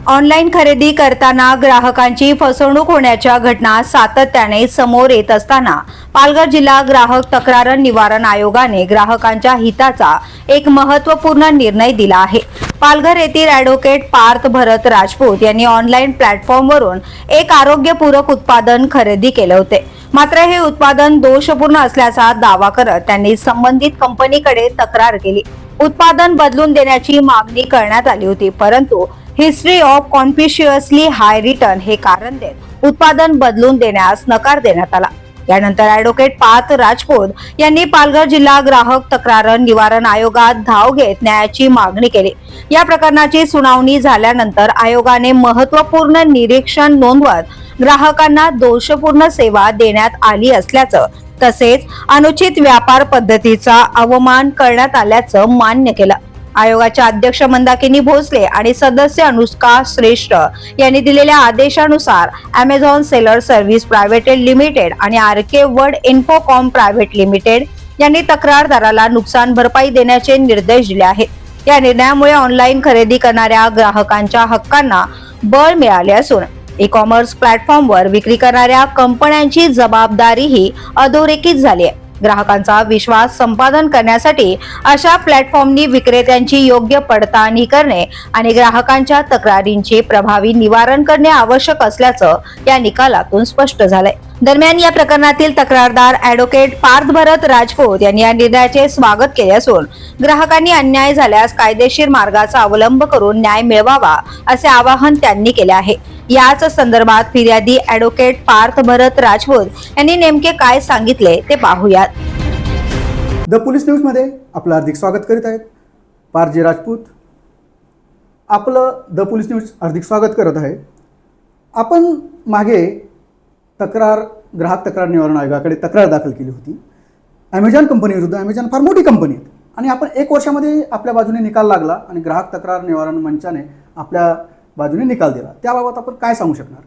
Online खरेदी करताना ग्राहकांची फसवणूक होण्याच्या घटना सातत्याने समोर येत असताना पालघर जिल्हा ग्राहक तक्रार निवारण आयोगाने ग्राहकांच्या हिताचा एक महत्त्वपूर्ण निर्णय दिला आहे। पालघर येथील ॲडव्होकेट पार्थ भरत राजपूत यांनी ऑनलाईन प्लॅटफॉर्मवरून एक आरोग्यपूरक उत्पादन खरेदी केले होते। मात्र हे उत्पादन दोषपूर्ण असल्याचा दावा करत त्यांनी संबंधित कंपनीकडे तक्रार केली। उत्पादन बदलून देण्याची मागणी करण्यात आली होती, परंतु हिस्ट्री ऑफ कॉन्स्पिशियसली हाय रिटर्न हे कारण देत उत्पादन बदलून देण्यास नकार देण्यात आला। यानंतर ॲडव्होकेट पार्थ राजपूत यांनी पालघर जिल्हा ग्राहक तक्रार निवारण आयोगात धाव घेत न्यायाची मागणी केली। या प्रकरणाची सुनावणी झाल्यानंतर आयोगाने महत्त्वपूर्ण निरीक्षण नोंदवत ग्राहकांना दोषपूर्ण सेवा देण्यात आली असल्याचं तसेच अनुचित व्यापार पद्धतीचा अवमान करण्यात आल्याचं मान्य केलं। आयोगाच्या अध्यक्ष मंदाकिनी भोसले आणि सदस्य अनुष्का श्रेष्ठ यांनी दिलेल्या आदेशानुसार Amazon seller service private limited आणि RK World Infocom private limited यांनी तक्रारदाराला नुकसान भरपाई देण्याचे निर्देश दिले आहेत। या निर्णयामुळे ऑनलाईन खरेदी करणाऱ्या ग्राहकांच्या हक्कांना बळ मिळाले असून ई कॉमर्स प्लॅटफॉर्मवर विक्री करणाऱ्या कंपन्यांची जबाबदारीही अधोरेखित झाली आहे। ग्राहकांचा विश्वास संपादन करण्यासाठी अशा प्लॅटफॉर्मनी विक्रेत्यांची योग्य पडताळणी करणे आणि ग्राहकांच्या तक्रारींचे प्रभावी निवारण करणे आवश्यक असल्याचं या निकालातून स्पष्ट झालंय। दरम्यान या प्रकरणातील तक्रारदार ॲडव्होकेट पार्थ भरत राजपूत यांनी या निर्णयाचे स्वागत केले असून ग्राहकांनी अन्याय झाल्यास कायदेशीर मार्गाचा अवलंब करून न्याय मिळवावा असे आवाहन त्यांनी केले आहे। याच संदर्भात फिर्यादी ॲडव्होकेट पार्थ भरत राजपूत यांनी नेमके काय सांगितले ते पाहूयात। द पोलीस न्यूज मध्ये आपलं हार्दिक स्वागत करीत आहेत पार्थ राजपूत। आपलं द पोलीस न्यूज हार्दिक स्वागत करत आहे। आपण मागे ग्राहक तक्रार निवारण आयोगाकडे तक्रार दाखल केली होती ॲमेझॉन कंपनी विरुद्ध। ॲमेझॉन फार मोठी कंपनी आहे आणि आपण 1 वर्षामध्ये आपल्या बाजूने निकाल लागला आणि ग्राहक तक्रार निवारण मंचाने आपल्या बाजूने निकाल दिला। त्याबाबत आपण काय सांगू शकणार?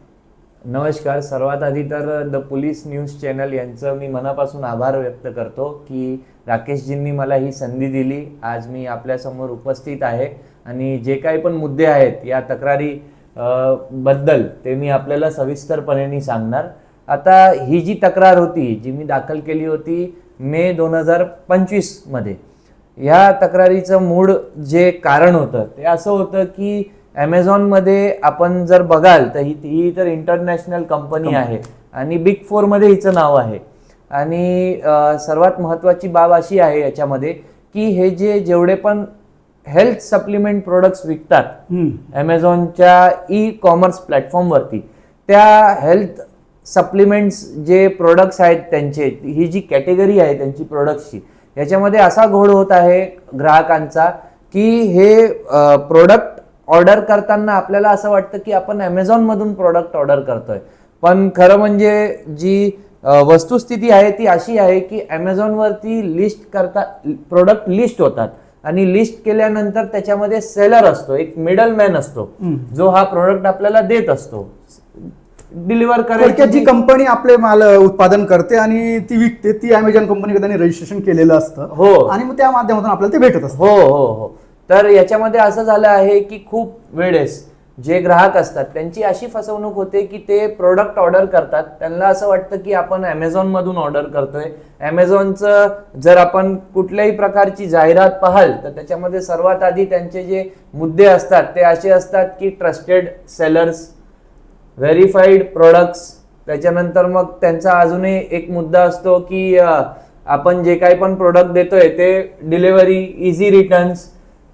नमस्कार। सर्वात आधी तर द पोलीस न्यूज चॅनल यांचं मी मनापासून आभार व्यक्त करतो की राकेशजींनी मला ही संधी दिली। आज मी आपल्यासमोर उपस्थित आहे आणि जे काही पण मुद्दे आहेत या तक्रारी बद्दल ते मी आपल्याला सविस्तरपणे सांगणार। आता ही जी तक्रार होती जी मी दाखल केली होती मे 2025 मध्ये, ह्या तक्रारीचं मूळ जे कारण होतं ते असं होतं की ॲमेझॉनमध्ये आपण जर बघाल तर ही तर इंटरनॅशनल कंपनी आहे आणि बिग 4 मध्ये हिचं नाव आहे। आणि सर्वात महत्त्वाची बाब अशी आहे याच्यामध्ये की हे जेवढे पण हेल्थ सप्लिमेंट प्रोडक्ट्स विकतात ॲमेझॉनच्या ई कॉमर्स प्लॅटफॉर्मवरती, त्या हेल्थ सप्लिमेंट्स जे प्रोडक्ट्स आहेत त्यांचे, ही जी कॅटेगरी आहे त्यांची प्रोडक्ट्सची, याच्यामध्ये असा घोळ होत आहे ग्राहकांचा की हे प्रोडक्ट ऑर्डर करताना आपल्याला असं वाटतं की आपण ॲमेझॉनमधून प्रोडक्ट ऑर्डर करतोय, पण खरं म्हणजे जी वस्तुस्थिती आहे ती अशी आहे की ॲमेझॉनवरती प्रोडक्ट लिस्ट होतात आणि लिस्ट केल्यानंतर त्याच्यामध्ये सेलर असतो, एक मिडलमॅन असतो जो हा प्रोडक्ट आपल्याला देत असतो, डिलिव्हर करायची जी कंपनी आपले माल उत्पादन करते आणि ती विकते, ती ॲमेझॉन कंपनी त्यांनी रजिस्ट्रेशन केलेलं असतं। हो, आणि मग त्या माध्यमातून आपल्याला ते भेटत असतं। हो हो हो। तर याच्यामध्ये असं झालं आहे की खूप वेळेस जे ग्राहक असतात त्यांची अशी फसवणूक होते की ते प्रोडक्ट ऑर्डर करतात, त्यांना असं वाटतं की आपण ॲमेझॉनमधून ऑर्डर करतोय। ॲमेझॉनचं जर आपण कुठल्याही प्रकारची जाहिरात पाहाल तर त्याच्यामध्ये सर्वात आधी त्यांचे जे मुद्दे असतात ते असे असतात की ट्रस्टेड सेलर्स, व्हेरीफाईड प्रोडक्ट्स, त्याच्यानंतर मग त्यांचा अजूनही एक मुद्दा असतो की आपण जे काही पण प्रोडक्ट देतोय ते डिलिव्हरी, इझी रिटर्न्स।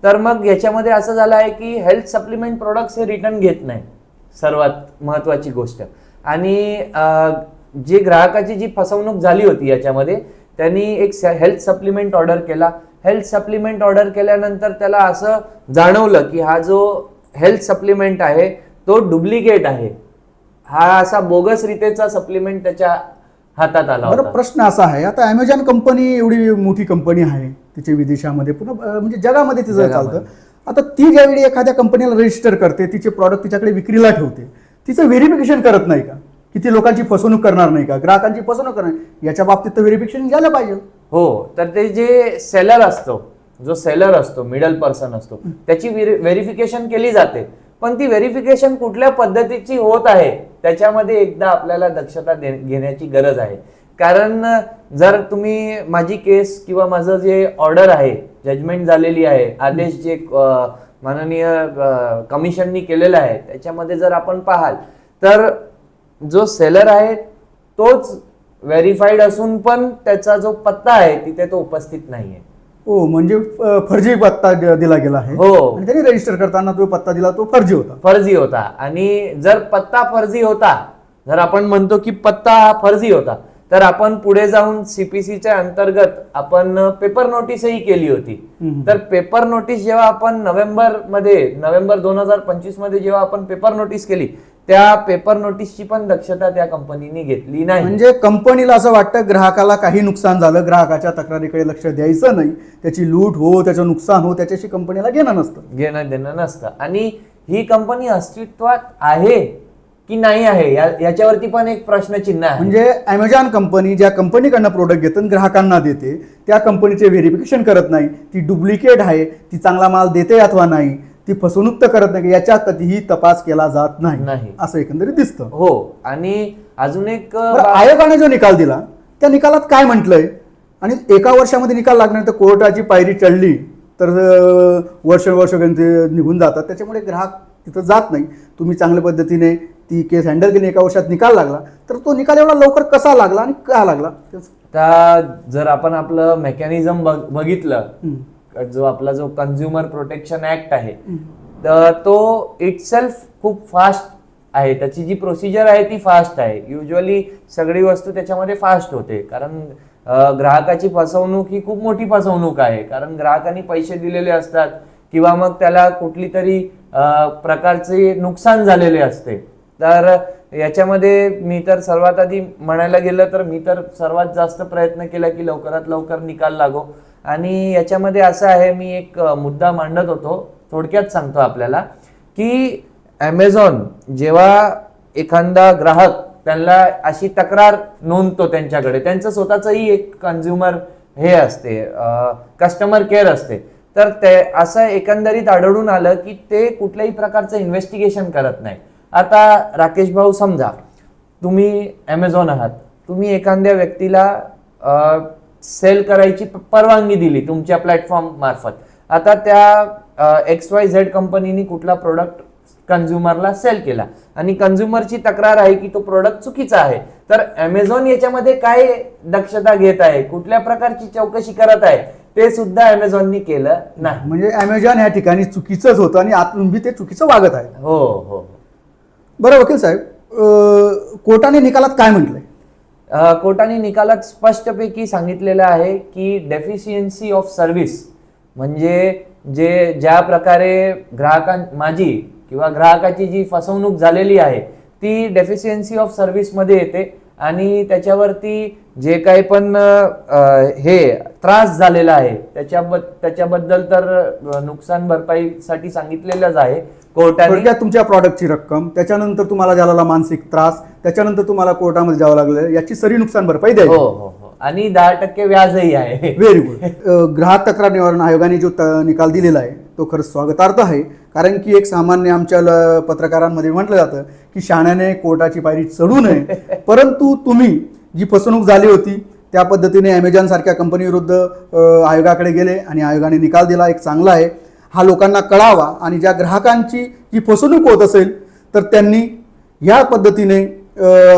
तर मग याच्यामध्ये असं झालं आहे की हेल्थ सप्लिमेंट प्रोडक्ट्स हे रिटर्न घेत नाही, सर्वात महत्त्वाची गोष्ट। आणि जे ग्राहकाची जी फसवणूक झाली होती याच्यामध्ये, त्यांनी एक हेल्थ सप्लिमेंट ऑर्डर केला। हेल्थ सप्लिमेंट ऑर्डर केल्यानंतर त्याला असं जाणवलं की हा जो हेल्थ सप्लिमेंट आहे तो डुप्लिकेट आहे, हा असा बोगस रीतीचा सप्लिमेंट त्याच्या हातात आला होता। प्रश्न असा आहे, आता ॲमेझॉन कंपनी एवढी मोठी कंपनी आहे, तिचे विदेशामध्ये पुन्हा म्हणजे जगामध्ये तिचं चालतं। आता ती ज्यावेळी एखाद्या कंपनीला रजिस्टर करते, तिचे प्रॉडक्ट तिच्याकडे विक्रीला ठेवते, तिचं व्हेरिफिकेशन करत नाही का? किती लोकांची फसवणूक करणार नाही का? ग्राहकांची फसवणूक करणार, याच्या बाबतीत तर व्हेरिफिकेशन झालं पाहिजे। हो, तर ते जे सेलर असतो, जो सेलर असतो, मिडल पर्सन असतो, त्याची व्हेरिफिकेशन केली जाते, पण ती व्हेरिफिकेशन कुठल्या पद्धतीची होत आहे त्याच्यामध्ये एकदा आपल्याला दक्षता घेण्याची गरज आहे. कारण जर तुम्ही माझी केस किंवा माझं जे ऑर्डर आहे, जजमेंट झालेली आहे, आदेश जे माननीय कमिशननी केलेला आहे, त्याच्यामध्ये जर आपण पाहाल तर जो सेलर आहे तोच व्हेरीफाईड असून पण त्याचा जो पत्ता आहे तिथे तो उपस्थित नाहीये. हो, म्हणजे फर्जी पत्ता दिला गेला आहे. हो. आणि त्यांनी रजिस्टर करताना जो पत्ता दिला तो फर्जी होता. आणि जर पत्ता फर्जी होता, जर आपण म्हणतो की पत्ता हा फर्जी होता, तर आपण पुढे जाऊन सीपीसीच्या अंतर्गत आपण पेपर नोटीसही केली होती. तर पेपर नोटीस जेव्हा आपण नोव्हेंबर 2025 मध्ये जेव्हा आपण पेपर नोटीस केली, त्या पेपर नोटीसची पण दक्षता त्या कंपनीने घेतली नाही. म्हणजे कंपनीला असं वाटतं ग्राहकाला काही नुकसान झालं, ग्राहकाच्या तक्रारीकडे लक्ष द्यायचं नाही, त्याची लूट हो, त्याचं नुकसान हो, त्याच्याशी कंपनीला घेणं देणं नसतं. आणि ही कंपनी अस्तित्वात आहे की नाही आहे याच्यावरती पण एक प्रश्नचिन्ह आहे. म्हणजे अमेझॉन कंपनी ज्या कंपनीकडनं प्रोडक्ट घेते ग्राहकांना देते, त्या कंपनीचे व्हेरिफिकेशन करत नाही, ती डुप्लिकेट आहे, ती चांगला माल देते अथवा नाही, ती फसवणूक तर करत नाही, याचा कधीही तपास केला जात नाही असं एकंदरीत दिसतं. हो. आणि अजून एक आयोगाने जो निकाल दिला त्या निकालात काय म्हटलंय, आणि एका वर्षामध्ये निकाल लागणार तर कोर्टाची पायरी चढली तर वर्ष निघून जातात, त्याच्यामुळे ग्राहक तिथं जात नाही. तुम्ही चांगल्या पद्धतीने ती केस हँडल केली, एका वर्षात निकाल लागला, तर तो निकाल एवढा लवकर कसा लागला आणि का लागला? जर आपण आपलं मेकॅनिझम बघितलं, जो आपला जो कन्झ्युमर प्रोटेक्शन ऍक्ट आहे, तर तो इटसेल्फ खूप फास्ट आहे. त्याची जी प्रोसिजर आहे ती फास्ट आहे. युजली सगळी वस्तू त्याच्यामध्ये फास्ट होते. कारण ग्राहकाची फसवणूक ही खूप मोठी फसवणूक आहे. कारण ग्राहकांनी पैसे दिलेले असतात किंवा मग त्याला कुठली तरी प्रकारचे नुकसान झालेले असते. तर याच्यामध्ये मी तर सर्वात आधी म्हणायला गेलं तर मी तर सर्वात जास्त प्रयत्न केला की लवकरात लवकर निकाल लागो. आणि याच्यामध्ये असं आहे, मी एक मुद्दा मांडत होतो, थोडक्यात सांगतो आपल्याला की ॲमेझॉन जेव्हा एखादा ग्राहक त्यांना अशी तक्रार नोंदतो त्यांच्याकडे, त्यांचं स्वतःचंही एक कन्झ्युमर हे असते, कस्टमर केअर असते, तर ते असं एकंदरीत आढळून आलं की ते कुठल्याही प्रकारचं इन्व्हेस्टिगेशन करत नाही. आता राकेश भाऊ, समजा तुम्ही ॲमेझॉन आहात, तुम्ही एखाद्या व्यक्तीला सेल करायची परवानगी दिली तुमच्या प्लॅटफॉर्म मार्फत. आता त्या XYZ कंपनीने कुठला प्रोडक्ट कन्झ्युमरला सेल केला आणि कन्झ्युमरची तक्रार आहे की तो प्रोडक्ट चुकीचा आहे, तर ॲमेझॉन याच्यामध्ये काय दक्षता घेत आहे, कुठल्या प्रकारची चौकशी करत आहे, ते सुद्धा ॲमेझॉननी केलं नाही. म्हणजे अमेझॉन या ठिकाणी चुकीचंच होतं आणि आतून ते चुकीचं वागत आहे. हो हो. बरं वकील साहेब, कोर्टाने निकालात काय म्हटलंय? कोर्टाने निकालात स्पष्टपैकी सांगितलेलं आहे की डेफिशियन्सी ऑफ सर्व्हिस म्हणजे ज्या प्रकारे माझी किंवा ग्राहकाची जी फसवणूक झालेली आहे ती डेफिशियन्सी ऑफ सर्व्हिस मध्ये येते. आणि त्याच्यावरती जे काही पण हे त्रास झालेला आहे त्याच्याबद्दल तर नुकसान भरपाईसाठी सांगितलेलंच आहे कोर्टाने. तुमच्या प्रॉडक्टची रक्कम, त्याच्यानंतर तुम्हाला झालेला मानसिक त्रास, त्याच्यानंतर तुम्हाला कोर्टामध्ये जावं लागलं, याची सरी नुकसान भरपाई द्यायची. हो हो हो. आणि 10% व्याजही आहे. Very good. ग्राहक तक्रार निवारण आयोगाने जो निकाल दिलेला आहे तो खरंच स्वागतार्थ आहे. कारण की एक सामान्य आमच्या पत्रकारांमध्ये म्हटलं जातं की शहाण्याने कोर्टाची पायरी चढू नये, परंतु तुम्ही जी फसवणूक झाली होती त्या पद्धतीने अमेझॉन सारख्या कंपनी विरुद्ध आयोगाकडे गेले आणि आयोगाने निकाल दिला, एक चांगला आहे. हा लोकांना कळावा आणि ज्या ग्राहकांची जी फसवणूक होत असेल तर त्यांनी ह्या पद्धतीने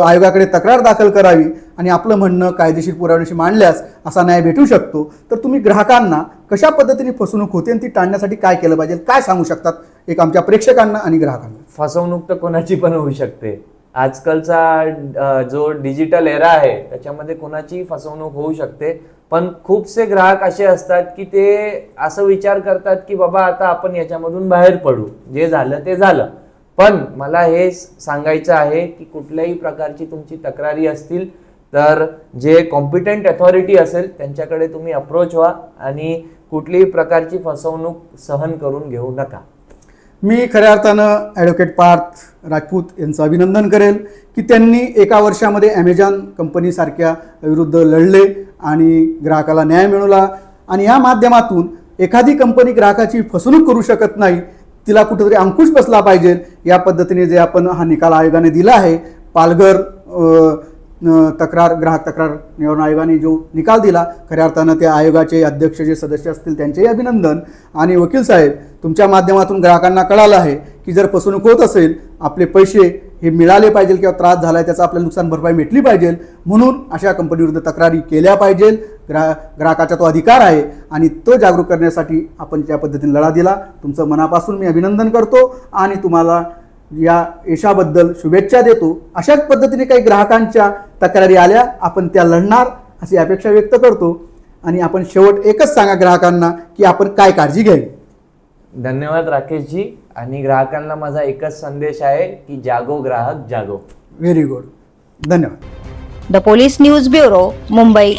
आयोगाकडे तक्रार दाखल करावी आणि आपलं म्हणणं कायदेशीर पुराव्याशी मांडल्यास असा न्याय भेटू शकतो. तर तुम्ही ग्राहकांना कशा पद्धतीने फसवणूक होते आणि ती टाळण्यासाठी काय केलं पाहिजे, काय सांगू शकतात एक आमच्या प्रेक्षकांना आणि ग्राहकांना? फसवणूक तर कोणाची पण होऊ शकते. आजकालचा जो डिजिटल एरा आहे त्याच्यामध्ये कोणाची फसवणूक होऊ शकते. पण खूपसे ग्राहक असे असतात की ते असं विचार करतात की बाबा आता आपण याच्यामधून बाहेर पडू, जे झालं ते झालं. पण मला हे सांगायचं आहे की कुठल्याही प्रकारची तुमची तक्रारी असतील तर जे कॉम्पिटंट अथॉरिटी असेल त्यांच्याकडे तुम्ही अप्रोच व्हा आणि कुठलीही प्रकारची फसवणूक सहन करून घेऊ नका. मी खऱ्या अर्थानं ॲडव्होकेट पार्थ राजपूत यांचं अभिनंदन करेल की त्यांनी एका वर्षामध्ये अमेझॉन कंपनीसारख्या विरुद्ध लढले आणि ग्राहकाला न्याय मिळवला. आणि या माध्यमातून एखादी कंपनी ग्राहकाची फसवणूक करू शकत नाही तिला कुठेतरी अंकुश बसला पाहिजे या पद्धतीने जे आपण हा निकाल आयोगाने दिला आहे, पालघर ग्राहक तक्रार निवारण आयोगाने जो निकाल दिला, खऱ्या अर्थानं त्या आयोगाचे अध्यक्ष जे सदस्य असतील त्यांचेही अभिनंदन. आणि वकील साहेब, तुमच्या माध्यमातून ग्राहकांना कळालं आहे की जर फसवणूक होत असेल, आपले पैसे हे मिळाले पाहिजे किंवा त्रास झाला आहे त्याचा आपल्याला नुकसान भरपाई भेटली पाहिजे, म्हणून अशा कंपनीविरुद्ध तक्रारी केल्या पाहिजे. ग्राहकाचा तो अधिकार आहे आणि तो जागरूक करण्यासाठी आपण त्या पद्धतीने लढा दिला. तुमचं मनापासून मी अभिनंदन करतो आणि तुम्हाला या यशाबद्दल शुभेच्छा देतो. अशाच पद्धतीने काही ग्राहकांच्या तक्रारी आल्या, आपण त्या लढणार अशी अपेक्षा व्यक्त करतो. आणि आपण शेवट एकच सांगा ग्राहकांना की आपण काय काळजी घ्यावी. धन्यवाद राकेशजी. आणि ग्राहकांना माझा एकच संदेश आहे की जागो ग्राहक जागो. Very good. धन्यवाद. The police news bureau, Mumbai.